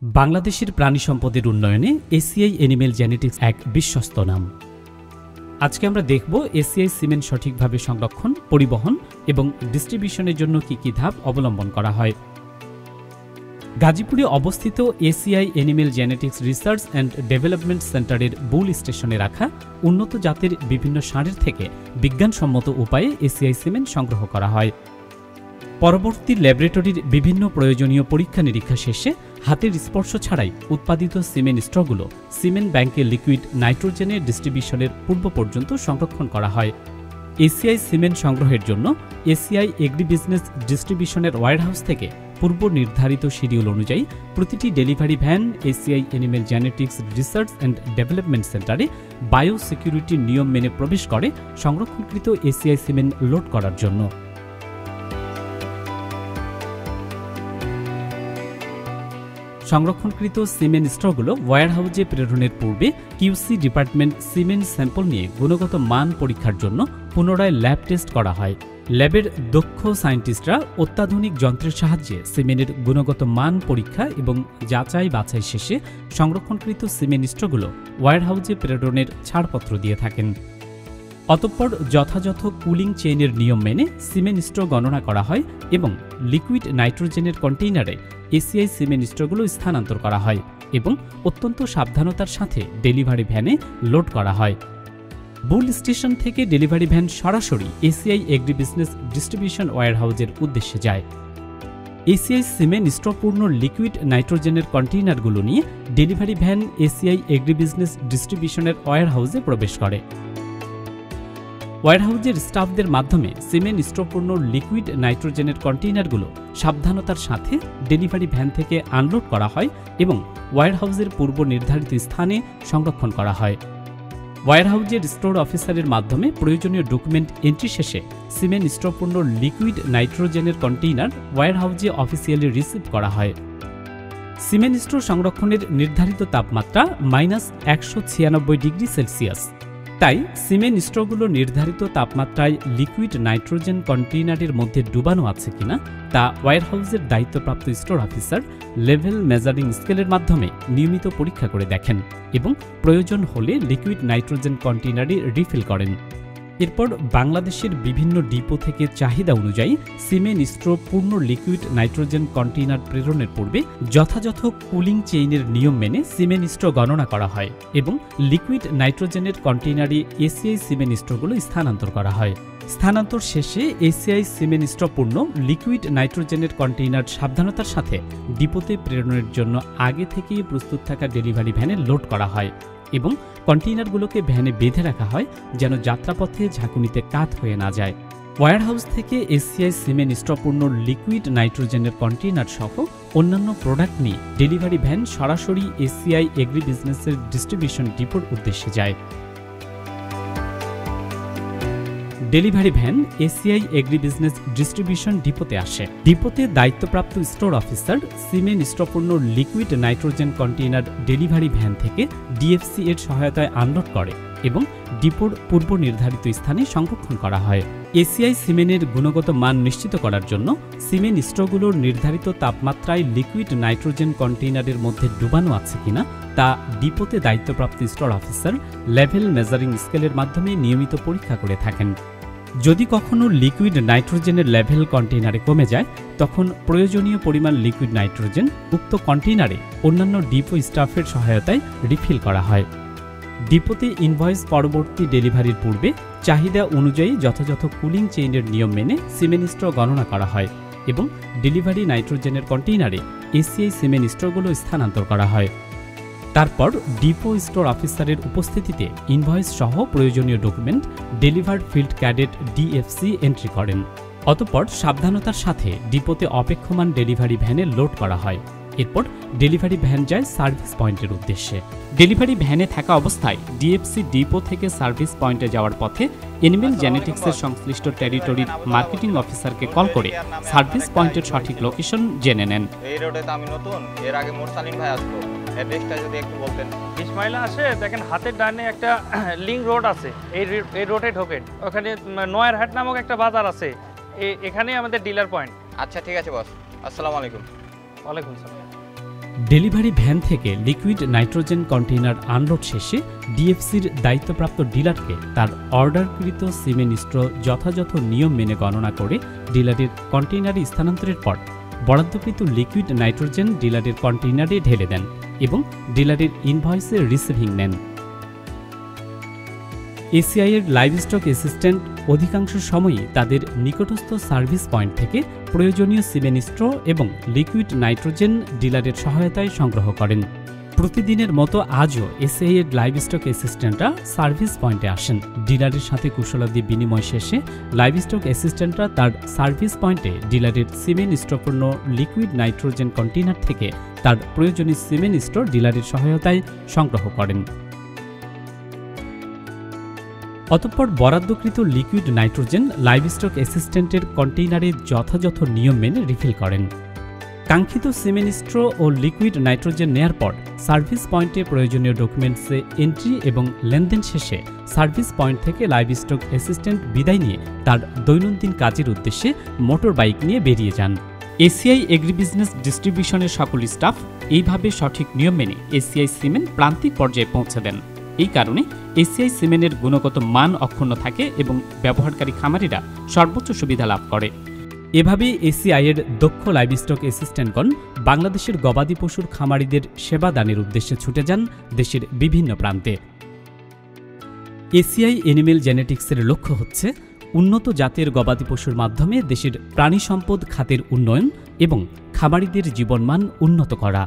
বাংলাদেশের প্রাণী সম্পদের উন্নয়নে এসিআই অ্যানিমেল জেনেটিক্স এক বিশ্বস্ত নাম। আজকে আমরা দেখব এসিআই সিমেন্ট সঠিকভাবে সংরক্ষণ, পরিবহন এবং ডিস্ট্রিবিউশনের জন্য কী কী ধাপ অবলম্বন করা হয়। গাজীপুরে অবস্থিত ACI animal genetics research and development সেন্টারের বুল স্টেশনে রাখা উন্নত জাতের বিভিন্ন ষাঁড়ের থেকে বিজ্ঞানসম্মত উপায়ে এসিআই সিমেন্ট সংগ্রহ করা হয়। পরবর্তী ল্যাবরেটরির বিভিন্ন প্রয়োজনীয় পরীক্ষা নিরীক্ষা শেষে হাতের স্পর্শ ছাড়াই উৎপাদিত সিমেন্ট স্ট্রগুলো সিমেন্ট ব্যাংকে লিকুইড নাইট্রোজেনের ডিস্ট্রিবিউশনের পূর্ব পর্যন্ত সংরক্ষণ করা হয়। এসিআই সিমেন্ট সংগ্রহের জন্য এসিআই এগ্রি বিজনেস ডিস্ট্রিবিউশনের ওয়ারহাউস থেকে পূর্ব নির্ধারিত শিডিউল অনুযায়ী প্রতিটি delivery van ACI animal genetics research and development সেন্টারে বায়োসিকিউরিটির নিয়ম মেনে প্রবেশ করে সংরক্ষণকৃত এসিআই সিমেন্ট লোড করার জন্য। সংরক্ষণকৃত সিমেন্ট স্ট্রগুলো ওয়্যারহাউসে প্রেরণের পূর্বে কিউসি ডিপার্টমেন্ট সিমেন্ট স্যাম্পল নিয়ে গুণগত মান পরীক্ষার জন্য পুনরায় ল্যাব টেস্ট করা হয়। ল্যাবের দক্ষ সায়েন্টিস্টরা অত্যাধুনিক যন্ত্রের সাহায্যে সিমেন্টের গুণগত মান পরীক্ষা এবং যাচাই বাছাই শেষে সংরক্ষণকৃত সিমেন্ট স্ট্রগুলো ওয়্যারহাউসে প্রেরণের ছাড়পত্র দিয়ে থাকেন। অতঃপর যথাযথ কুলিং চেইনের নিয়ম মেনে সিমেন্ট স্ট্র গণনা করা হয় এবং লিকুইড নাইট্রোজেনের কন্টেইনারে এসিআই সিমেন্ট স্ট্রগুলো স্থানান্তর করা হয় এবং অত্যন্ত সাবধানতার সাথে ডেলিভারি ভ্যানে লোড করা হয়। বুল স্টেশন থেকে ডেলিভারি ভ্যান সরাসরি এসিআই এগ্রি বিজনেস ডিস্ট্রিবিউশন ওয়্যারহাউসের উদ্দেশ্যে যায়। এসিআই সিমেন্ট স্ট্রপূর্ণ লিকুইড নাইট্রোজেনের কন্টেইনারগুলো নিয়ে delivery van ACI agri business ডিস্ট্রিবিউশনের ওয়্যারহাউসে প্রবেশ করে। ওয়্যারহাউসের স্টাফদের মাধ্যমে সিমেন্ট স্ট্রপূর্ণ লিকুইড নাইট্রোজেনের কন্টেইনারগুলো সাবধানতার সাথে ডেলিভারি ভ্যান থেকে আনলোড করা হয় এবং ওয়্যারহাউসের পূর্ব নির্ধারিত স্থানে সংরক্ষণ করা হয়। ওয়্যারহাউসের স্টোর অফিসারের মাধ্যমে প্রয়োজনীয় ডকুমেন্ট এন্ট্রি শেষে সিমেন্ট স্ট্রপূর্ণ লিকুইড নাইট্রোজেনের কন্টেইনার ওয়্যারহাউসে অফিসিয়ালি রিসিভ করা হয়। সিমেন্ট স্টোর সংরক্ষণের নির্ধারিত তাপমাত্রা -196°C। তাই সিমেন্ট স্ট্রগুলো নির্ধারিত তাপমাত্রায় লিকুইড নাইট্রোজেন কন্টেইনারের মধ্যে ডুবানো আছে কিনা তা ওয়্যারহাউসের দায়িত্বপ্রাপ্ত স্টোর অফিসার লেভেল মেজারিং স্কেলের মাধ্যমে নিয়মিত পরীক্ষা করে দেখেন এবং প্রয়োজন হলে লিকুইড নাইট্রোজেন কন্টেইনারে রিফিল করেন। এরপর বাংলাদেশের বিভিন্ন ডিপো থেকে চাহিদা অনুযায়ী সিমেন্ট স্ট্র পূর্ণ লিকুইড নাইট্রোজেন কন্টেইনার প্রেরণের পূর্বে যথাযথ কুলিং চেইনের নিয়ম মেনে সিমেন্ট স্ট্র গণনা করা হয় এবং লিকুইড নাইট্রোজেনের কন্টেইনারে এসিআই সিমেন্ট স্ট্রগুলো স্থানান্তর করা হয়। স্থানান্তর শেষে এসিআই সিমেন্ট স্ট্র পূর্ণ লিকুইড নাইট্রোজেনের কন্টেইনার সাবধানতার সাথে ডিপোতে প্রেরণের জন্য আগে থেকেই প্রস্তুত থাকা ডেলিভারি ভ্যানে লোড করা হয় এবং কন্টেইনারগুলোকে ভ্যানে বেঁধে রাখা হয় যেন যাত্রাপথে ঝাঁকুনিতে কাত হয়ে না যায়। ওয়্যারহাউস থেকে এসিআই সিমেন্ট স্ট্রপূর্ণ লিকুইড নাইট্রোজেনের কন্টেইনার সহ অন্যান্য প্রোডাক্ট নিয়ে ডেলিভারি ভ্যান সরাসরি এসিআই এগ্রি বিজনেসের ডিস্ট্রিবিউশন ডিপোর উদ্দেশ্যে যায়। Delivery van ACI agri business distribution ডিপোতে আসে। ডিপোতে দায়িত্বপ্রাপ্ত স্টোর অফিসার সিমেন্ট স্ট্রপূর্ণ liquid nitrogen container delivery van থেকে ডিএফসি এর সহায়তায় আনলোড করে এবং ডিপোর পূর্ব নির্ধারিত স্থানে সংরক্ষণ করা হয়। এসিআই সিমেন্টের গুণগত মান নিশ্চিত করার জন্য সিমেন্ট স্ট্রগুলোর নির্ধারিত তাপমাত্রায় লিকুইড নাইট্রোজেন কন্টেইনারের মধ্যে ডুবানো আছে কিনা তা ডিপোতে দায়িত্বপ্রাপ্ত স্টোর অফিসার লেভেল মেজারিং স্কেলের মাধ্যমে নিয়মিত পরীক্ষা করে থাকেন। যদি কখনো লিকুইড নাইট্রোজেনের লেভেল কন্টেইনারে কমে যায় তখন প্রয়োজনীয় পরিমাণ লিকুইড নাইট্রোজেন উক্ত কন্টেইনারে অন্যান্য ডিপো স্টাফের সহায়তায় রিফিল করা হয়। ডিপোতে ইনভয়েস পরবর্তী ডেলিভারির পূর্বে চাহিদা অনুযায়ী যথাযথ কুলিং চেইনের নিয়ম মেনে সিমেন্ট স্ট্র গণনা করা হয় এবং ডেলিভারি নাইট্রোজেনের কন্টেইনারে এসিআই সিমেন্ট স্ট্রগুলো স্থানান্তর করা হয়। তারপর ডিপো স্টোর অফিসারের উপস্থিতিতে ইনভয়েস সহ প্রয়োজনীয় document delivered field cadet DFC entry করেন। অতঃপর সাবধানতার সাথে ডিপোতে অপেক্ষমান ডেলিভারি ভ্যানে লোড করা হয়। এরপর ডেলিভারি ভ্যান যায় সার্ভিস পয়েন্টের উদ্দেশ্যে। ডেলিভারি ভ্যানে থাকা অবস্থায় ডিএফসি ডিপো থেকে সার্ভিস পয়েন্টে যাওয়ার পথে অ্যানিমেল জেনেটিক্সের সংশ্লিষ্ট টেরিটরির মার্কেটিং অফিসারকে কল করে সার্ভিস পয়েন্টের সঠিক লোকেশন জেনে নেন। এই রোডে তো আমি নতুন, এর আগে মোরসালিন ভাই আসতো, অ্যাড্রেসটা যদি একটু বলতেন। 20 মাইলে আসে দেখেন হাতের ডানে একটা লিঙ্ক রোড আছে, এই রোডে ঢোকেন, ওখানে নয়ারহাট নামক একটা বাজার আছে, এখানেই আমাদের ডিলার পয়েন্ট। আচ্ছা ঠিক আছে বস, আসসালামু আলাইকুম। ওয়ালাইকুম আসসালাম। ডেলিভারি ভ্যান থেকে লিকুইড নাইট্রোজেন কন্টেইনার আনলোড শেষে ডিএফসির দায়িত্বপ্রাপ্ত ডিলারকে তার অর্ডারকৃত সিমেন্ট স্ট্র যথাযথ নিয়ম মেনে গণনা করে ডিলারের কন্টেইনারে স্থানান্তরের পর বরাদ্দকৃত লিকুইড নাইট্রোজেন ডিলারের কন্টেইনারে ঢেলে দেন এবং ডিলারের ইনভয়েসের রিসিভিং নেন। এসিআইয়ের লাইভস্টক অ্যাসিস্ট্যান্ট অধিকাংশ সময়ই তাদের নিকটস্থ সার্ভিস পয়েন্ট থেকে প্রয়োজনীয় সিমেন্ট স্ট্র এবং লিকুইড নাইট্রোজেন ডিলারের সহায়তায় সংগ্রহ করেন। প্রতিদিনের মতো আজও এসিআইয়ের লাইভস্টক অ্যাসিস্ট্যান্টরা সার্ভিস পয়েন্টে আসেন। ডিলারের সাথে কুশলাদি বিনিময় শেষে লাইভস্টক অ্যাসিস্ট্যান্টরা তার সার্ভিস পয়েন্টে ডিলারের সিমেন্ট স্ট্রপূর্ণ লিকুইড নাইট্রোজেন কন্টেইনার থেকে তার প্রয়োজনীয় সিমেন্ট স্ট্র ডিলারের সহায়তায় সংগ্রহ করেন। অতঃপর বরাদ্দকৃত লিকুইড নাইট্রোজেন লাইভস্টক অ্যাসিস্ট্যান্টের কন্টেইনারে যথাযথ নিয়ম মেনে রিফিল করেন। কাঙ্ক্ষিত সিমেন্ট স্ট্র ও লিকুইড নাইট্রোজেন নেয়ার পর সার্ভিস পয়েন্টে প্রয়োজনীয় ডকুমেন্টসে এন্ট্রি এবং লেনদেন শেষে সার্ভিস পয়েন্ট থেকে লাইভস্টক অ্যাসিস্ট্যান্ট বিদায় নিয়ে তার দৈনন্দিন কাজের উদ্দেশ্যে মোটর বাইক নিয়ে বেরিয়ে যান। এসিআই এগ্রিবিজনেস ডিস্ট্রিবিউশনের সকল স্টাফ এইভাবে সঠিক নিয়ম মেনে এসিআই সিমেন্ট প্রান্তিক পর্যায়ে পৌঁছে দেন। এই কারণে এসিআই সিমেন্টের গুণগত মান অক্ষুণ্ণ থাকে এবং ব্যবহারকারী খামারিরা সর্বোচ্চ সুবিধা লাভ করে। এভাবেই এসিআইয়ের দক্ষ লাইভস্টক অ্যাসিস্ট্যান্টগণ বাংলাদেশের গবাদি পশুর খামারিদের সেবা দানের উদ্দেশ্যে ছুটে যান দেশের বিভিন্ন প্রান্তে। এসিআই এনিমেল জেনেটিক্সের লক্ষ্য হচ্ছে উন্নত জাতের গবাদি পশুর মাধ্যমে দেশের প্রাণী সম্পদ খাতের উন্নয়ন এবং খামারিদের জীবনমান উন্নত করা।